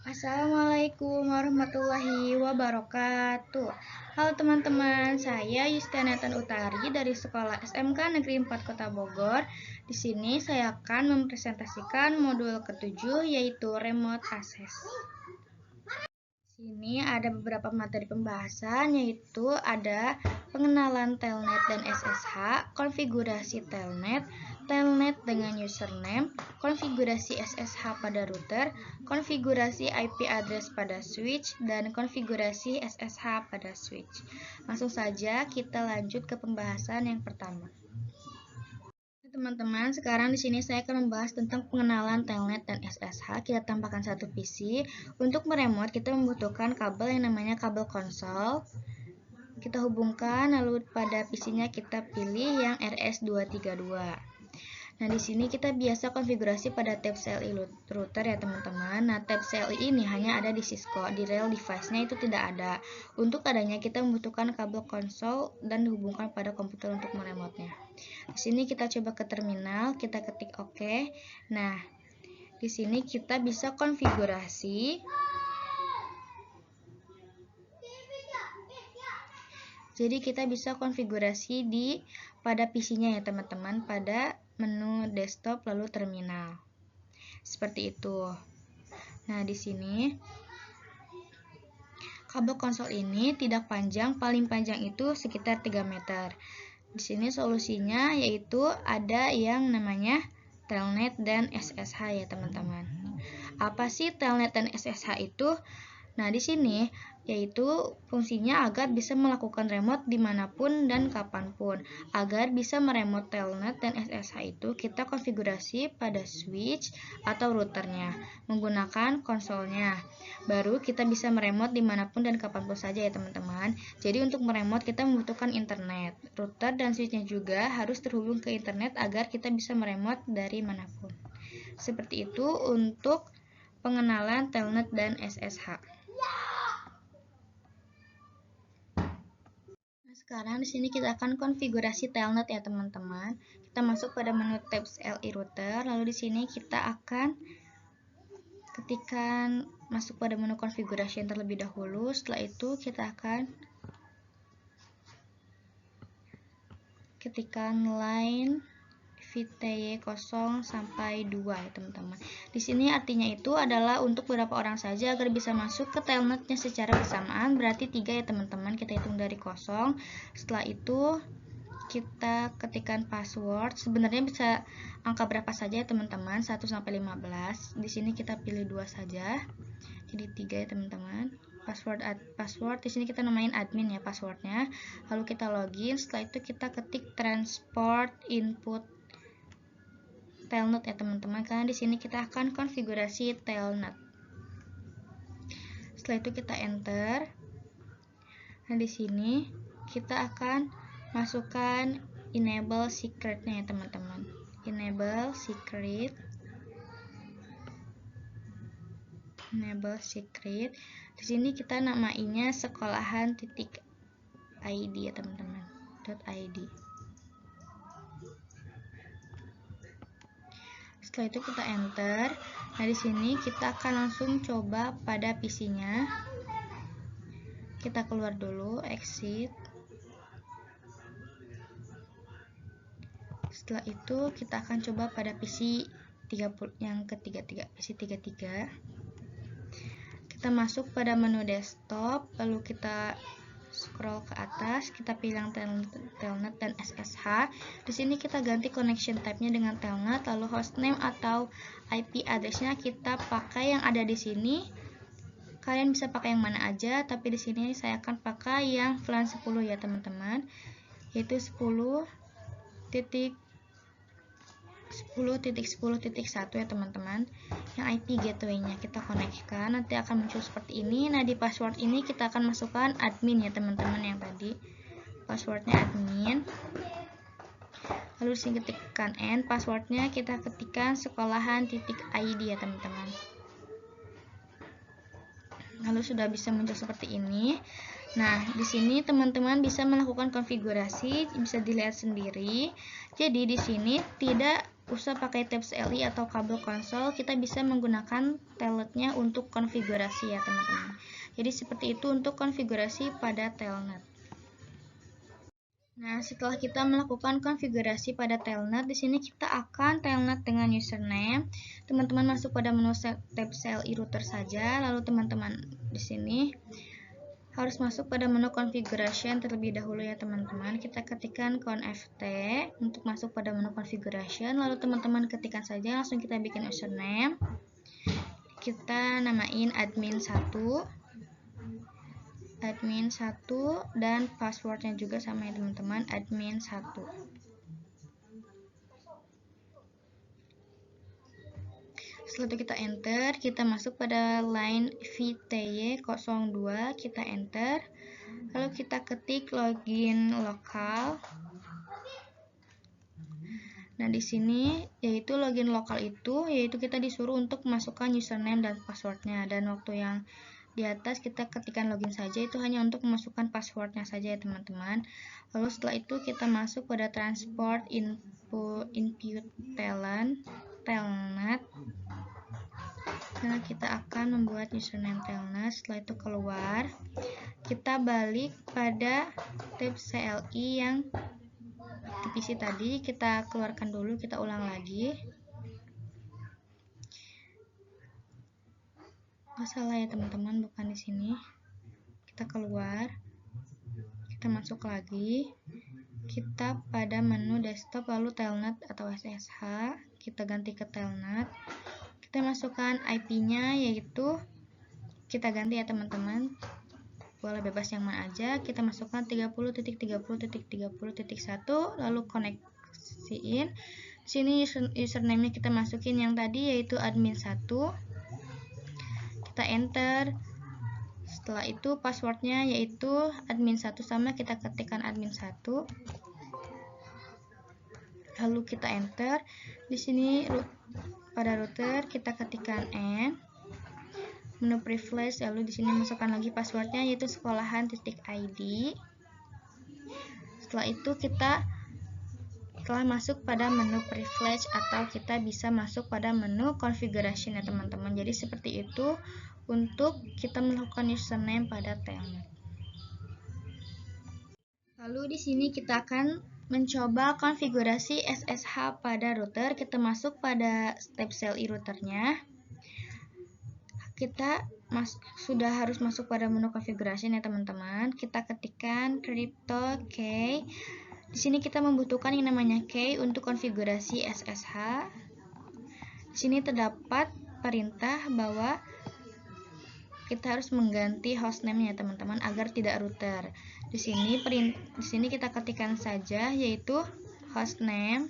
Assalamualaikum warahmatullahi wabarakatuh. Halo teman-teman, saya Yustianatan Utari dari Sekolah SMK Negeri 4 Kota Bogor. Di sini saya akan mempresentasikan modul ke-7 yaitu Remote Access. Di sini ada beberapa materi pembahasan yaitu ada pengenalan telnet dan SSH, konfigurasi telnet, telnet dengan username, konfigurasi SSH pada router, konfigurasi IP address pada switch, dan konfigurasi SSH pada switch. Langsung saja kita lanjut ke pembahasan yang pertama. Teman-teman, sekarang di sini saya akan membahas tentang pengenalan telnet dan SSH. Kita tambahkan satu PC. Untuk meremote, kita membutuhkan kabel yang namanya kabel konsol. Kita hubungkan, lalu pada PC-nya kita pilih yang RS232. Nah, di sini kita biasa konfigurasi pada tab CLI router ya teman-teman. Nah, tab CLI ini hanya ada di Cisco, di real device-nya itu tidak ada. Untuk adanya kita membutuhkan kabel konsol dan dihubungkan pada komputer untuk meremote-nya. Di sini kita coba ke terminal, kita ketik OK. Nah, di sini kita bisa konfigurasi. Jadi kita bisa konfigurasi pada PC-nya ya teman-teman, pada menu desktop lalu terminal. Seperti itu. Nah, di sini kabel konsol ini tidak panjang, paling panjang itu sekitar 3 meter. Di sini solusinya yaitu ada yang namanya telnet dan SSH ya teman-teman. Apa sih telnet dan SSH itu? Nah, di sini yaitu fungsinya agar bisa melakukan remote dimanapun dan kapanpun. Agar bisa meremote telnet dan SSH itu kita konfigurasi pada switch atau routernya menggunakan konsolnya. Baru kita bisa meremote dimanapun dan kapanpun saja ya teman-teman. Jadi untuk meremote kita membutuhkan internet. Router dan switchnya juga harus terhubung ke internet agar kita bisa meremote dari manapun. Seperti itu untuk pengenalan telnet dan SSH. Sekarang di sini kita akan konfigurasi telnet ya teman-teman. Kita masuk pada menu tab CLI router, lalu di sini kita akan ketikkan masuk pada menu konfigurasi terlebih dahulu. Setelah itu kita akan ketikkan line VTY 0 sampai 2 ya teman-teman. Di sini artinya itu adalah untuk beberapa orang saja agar bisa masuk ke telnetnya secara bersamaan, berarti 3 ya teman-teman. Kita hitung dari 0. Setelah itu kita ketikkan password. Sebenarnya bisa angka berapa saja ya teman-teman, 1 sampai 15. Di sini kita pilih 2 saja. Jadi 3 ya teman-teman. Password di sini kita namain admin ya passwordnya. Lalu kita login. Setelah itu kita ketik transport input telnet ya teman-teman, karena di sini kita akan konfigurasi telnet. Setelah itu kita enter. Nah, di sini kita akan masukkan enable secretnya ya teman-teman. Enable secret. Di sini kita namainya sekolahan.id ya teman-teman. .id. Setelah itu kita enter. Nah, di sini kita akan langsung coba pada PC-nya. Kita keluar dulu, exit. Setelah itu kita akan coba pada PC 30 yang ketiga, PC 33. Kita masuk pada menu desktop, lalu kita scroll ke atas, kita pilih yang telnet dan SSH. Di sini kita ganti connection type-nya dengan telnet, lalu hostname atau IP address-nya kita pakai yang ada di sini. Kalian bisa pakai yang mana aja, tapi di sini saya akan pakai yang VLAN 10 ya teman-teman, yaitu 10.10.10.1 ya teman-teman. Yang IP gateway-nya kita konekkan, nanti akan muncul seperti ini. Nah, di password ini kita akan masukkan admin ya teman-teman, yang tadi passwordnya admin. Lalu disini ketikkan N, passwordnya kita ketikkan sekolahan.id ya teman-teman. Lalu sudah bisa muncul seperti ini. Nah, di sini teman-teman bisa melakukan konfigurasi, bisa dilihat sendiri. Jadi di sini tidak usah pakai tab CLI atau kabel konsol, kita bisa menggunakan telnetnya untuk konfigurasi ya teman-teman. Jadi seperti itu untuk konfigurasi pada telnet. Nah, setelah kita melakukan konfigurasi pada telnet, di sini kita akan telnet dengan username. Teman-teman masuk pada menu tab CLI router saja, lalu teman-teman di sini harus masuk pada menu configuration terlebih dahulu ya teman-teman. Kita ketikkan conft untuk masuk pada menu configuration, lalu teman-teman ketikkan saja, langsung kita bikin username. Kita namain admin1 dan passwordnya juga sama ya teman-teman, admin1. Setelah itu kita enter, kita masuk pada line VTY02, kita enter, lalu kita ketik login lokal. Nah, di sini yaitu login lokal itu yaitu kita disuruh untuk masukkan username dan passwordnya, dan waktu yang di atas kita ketikkan login saja, itu hanya untuk memasukkan passwordnya saja ya teman-teman. Lalu setelah itu kita masuk pada transport input telnet. Nah, kita akan membuat username telnet. Setelah itu keluar, kita balik pada tab CLI yang di PC tadi, kita keluarkan dulu, kita ulang lagi. Salah ya teman-teman, bukan di sini. Kita keluar, kita masuk lagi, kita pada menu desktop, lalu telnet atau SSH, kita ganti ke telnet. Kita masukkan IP-nya, yaitu kita ganti ya teman-teman, boleh bebas yang mana aja. Kita masukkan 30.30.30.1, lalu koneksiin. Sini username-nya kita masukin yang tadi, yaitu admin1. Kita enter. Setelah itu passwordnya yaitu admin1 sama, kita ketikkan admin1. Lalu kita enter. Di sini pada router kita ketikkan n, menu privilege, lalu di sini masukkan lagi passwordnya yaitu sekolahan.id. Setelah itu kita telah masuk pada menu privilege, atau kita bisa masuk pada menu configuration ya teman-teman. Jadi seperti itu untuk kita melakukan username pada telnet. Lalu di sini kita akan mencoba konfigurasi SSH pada router. Kita masuk pada tab CLI routernya. Kita sudah harus masuk pada menu configuration ya teman-teman. Kita ketikkan crypto key. Di sini kita membutuhkan yang namanya key untuk konfigurasi SSH. Di sini terdapat perintah bahwa kita harus mengganti hostname-nya teman-teman agar tidak router. Di sini kita ketikkan saja yaitu hostname.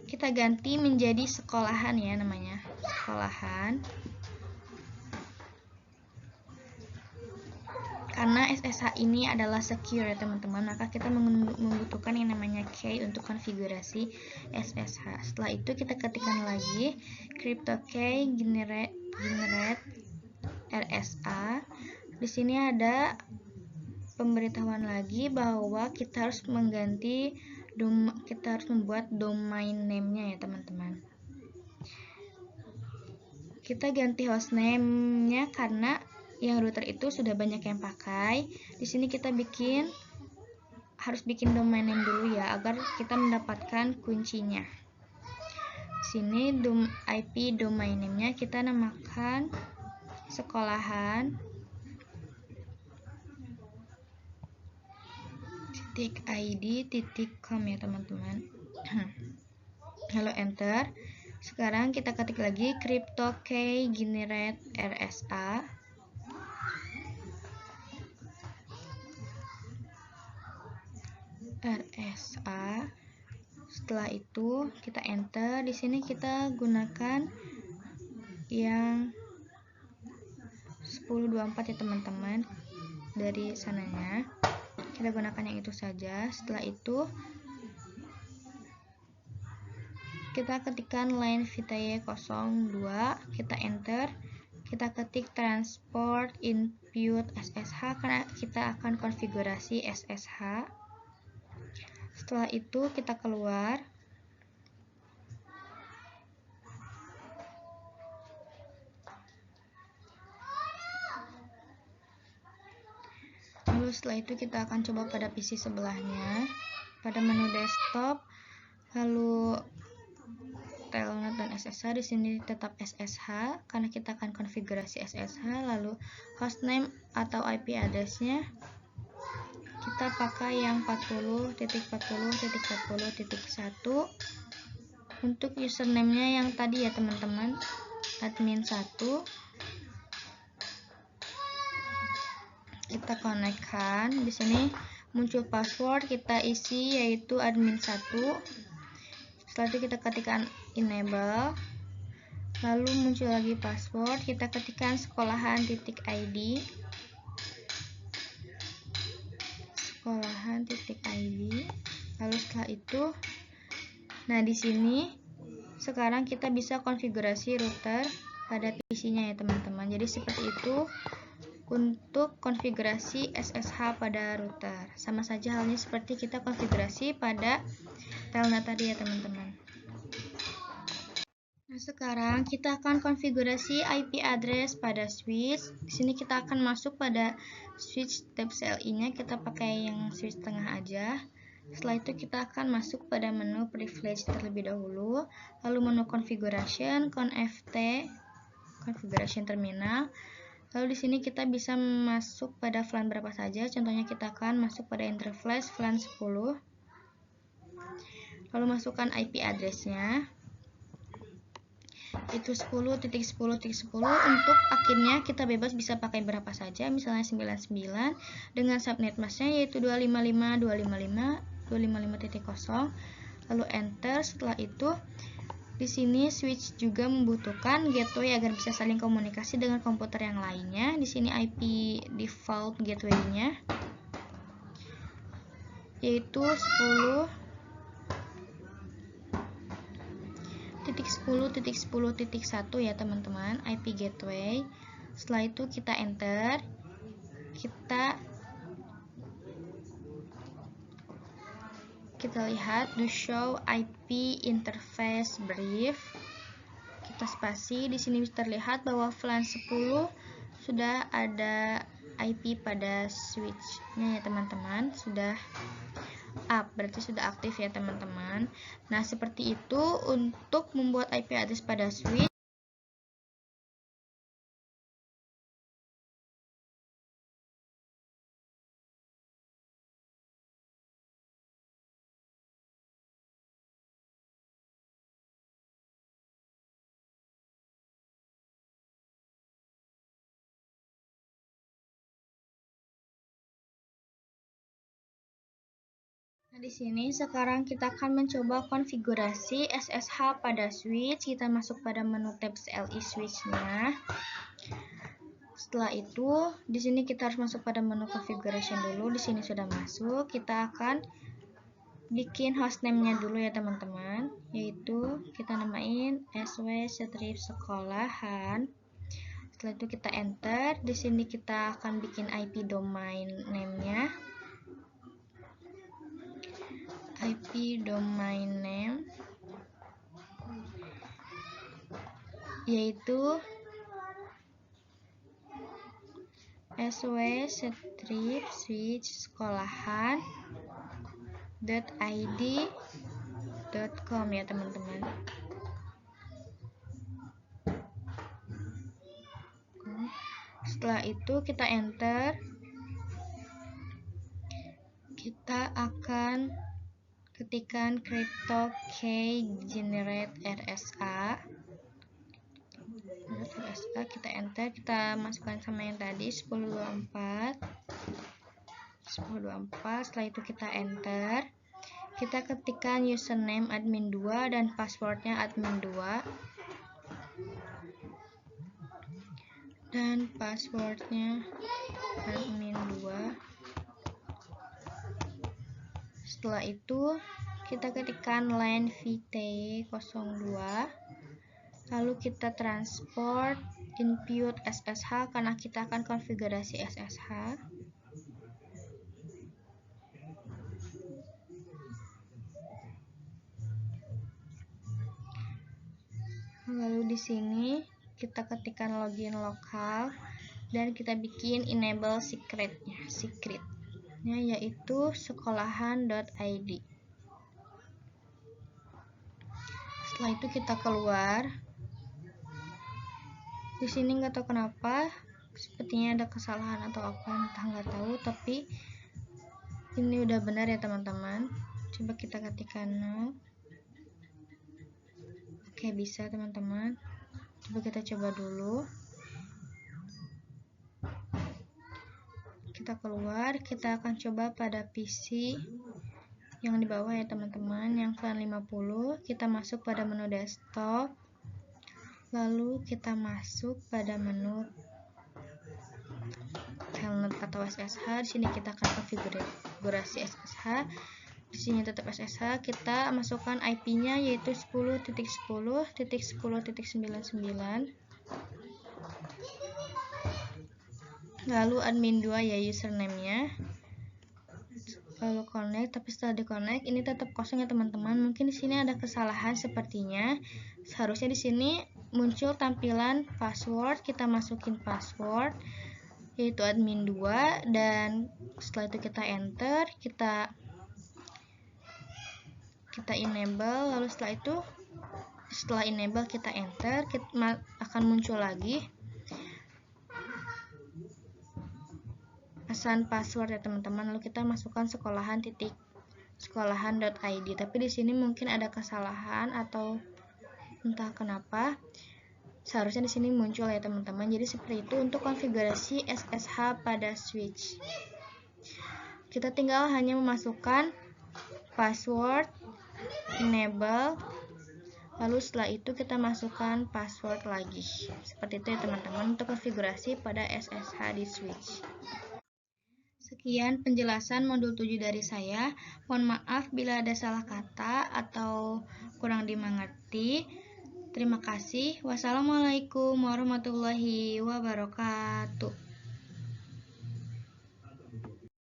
Kita ganti menjadi sekolahan ya namanya, sekolahan. Karena SSH ini adalah secure ya teman-teman, maka kita membutuhkan yang namanya key untuk konfigurasi SSH. Setelah itu kita ketikkan lagi crypto key generate RSA. Di sini ada pemberitahuan lagi bahwa kita harus mengganti kita harus membuat domain name-nya ya teman-teman. Kita ganti hostname-nya karena yang router itu sudah banyak yang pakai. Di sini kita harus bikin domain name dulu ya agar kita mendapatkan kuncinya. Di sini IP domain name-nya kita namakan sekolahan.id.com ya teman-teman. Lalu enter. Sekarang kita ketik lagi crypto key generate RSA. Setelah itu kita enter. Di sini kita gunakan yang 1024 ya teman-teman. Dari sananya kita gunakan yang itu saja. Setelah itu kita ketikkan line VTY02, kita enter. Kita ketik transport input SSH karena kita akan konfigurasi SSH. Setelah itu kita keluar. setelah itu kita akan coba pada PC sebelahnya, pada menu desktop, lalu Telnet dan SSH. Di sini tetap SSH karena kita akan konfigurasi SSH. Lalu hostname atau IP address-nya kita pakai yang 40.40.40.1. Untuk username-nya yang tadi ya teman-teman, admin 1. Kita konekkan. Di sini muncul password, kita isi yaitu admin 1. Setelah itu kita ketikkan enable, lalu muncul lagi password, kita ketikkan sekolahan.id, lalu setelah itu, nah di sini sekarang kita bisa konfigurasi router pada PC-nya ya teman-teman. Jadi seperti itu untuk konfigurasi SSH pada router. Sama saja halnya seperti kita konfigurasi pada Telnet tadi ya teman-teman. Nah, sekarang kita akan konfigurasi IP address pada switch. Di sini kita akan masuk pada switch tab CLI-nya, kita pakai yang switch tengah aja. Setelah itu kita akan masuk pada menu privilege terlebih dahulu, lalu menu configuration, configuration terminal. Lalu di sini kita bisa masuk pada VLAN berapa saja. Contohnya kita akan masuk pada interface VLAN 10. Lalu masukkan IP address-nya. Itu 10.10.10. Untuk akhirnya kita bebas bisa pakai berapa saja, misalnya 99 dengan subnet masknya yaitu 255.255.0. Lalu enter. Setelah itu di sini switch juga membutuhkan gateway agar bisa saling komunikasi dengan komputer yang lainnya. Di sini IP default gateway-nya yaitu 10.10.10.1 ya teman-teman, IP gateway. Setelah itu kita enter, kita lihat do show IP interface brief, kita spasi. Di sini terlihat bahwa VLAN 10 sudah ada IP pada switch-nya ya teman-teman, sudah up, berarti sudah aktif ya teman-teman. Nah, seperti itu untuk membuat IP address pada switch. Nah, di sini sekarang kita akan mencoba konfigurasi SSH pada switch. Kita masuk pada menu tab CLI switch-nya. Setelah itu, di sini kita harus masuk pada menu configuration dulu. Di sini sudah masuk. Kita akan bikin hostname-nya dulu ya teman-teman. Yaitu kita namain sw/sekolahan. Setelah itu kita enter. Di sini kita akan bikin IP domain name-nya. IP domain name yaitu sw/switch-sekolahan.id.com ya teman-teman. Setelah itu kita enter, kita akan ketikkan crypto key generate RSA, kita enter, kita masukkan sama yang tadi 1024. Setelah itu kita enter, kita ketikkan username admin 2 dan passwordnya admin 2 dan passwordnya admin 2. Setelah itu kita ketikkan line VT02, lalu kita transport input SSH karena kita akan konfigurasi SSH. Lalu di sini kita ketikkan login lokal dan kita bikin enable secret. websitenya yaitu sekolahan.id. Setelah itu kita keluar. Di sini nggak tahu kenapa, sepertinya ada kesalahan atau apa, entah nggak tahu, tapi ini udah benar ya teman-teman. Coba kita ketikkan now. Oke, bisa teman-teman. Coba kita coba dulu. Kita keluar, kita akan coba pada PC yang di bawah ya teman-teman, yang VLAN 50. Kita masuk pada menu desktop. Lalu kita masuk pada menu Telnet atau SSH. Di sini kita akan konfigurasi SSH. Di sini tetap SSH. Kita masukkan IP-nya yaitu 10.10.10.99. Lalu admin 2 ya username-nya. Lalu connect, tapi setelah di connect ini tetap kosong ya teman-teman. Mungkin di sini ada kesalahan sepertinya. Seharusnya di sini muncul tampilan password. Kita masukin password yaitu admin 2, dan setelah itu kita enter, kita enable. Lalu setelah enable kita enter, akan muncul lagi pesan password ya teman-teman. Lalu kita masukkan sekolahan.id, tapi di sini mungkin ada kesalahan atau entah kenapa. Seharusnya di sini muncul ya teman-teman. Jadi seperti itu untuk konfigurasi SSH pada switch. Kita tinggal hanya memasukkan password, enable, lalu setelah itu kita masukkan password lagi. Seperti itu ya teman-teman untuk konfigurasi pada SSH di switch. Sekian penjelasan modul 7 dari saya. Mohon maaf bila ada salah kata atau kurang dimengerti. Terima kasih. Wassalamualaikum warahmatullahi wabarakatuh.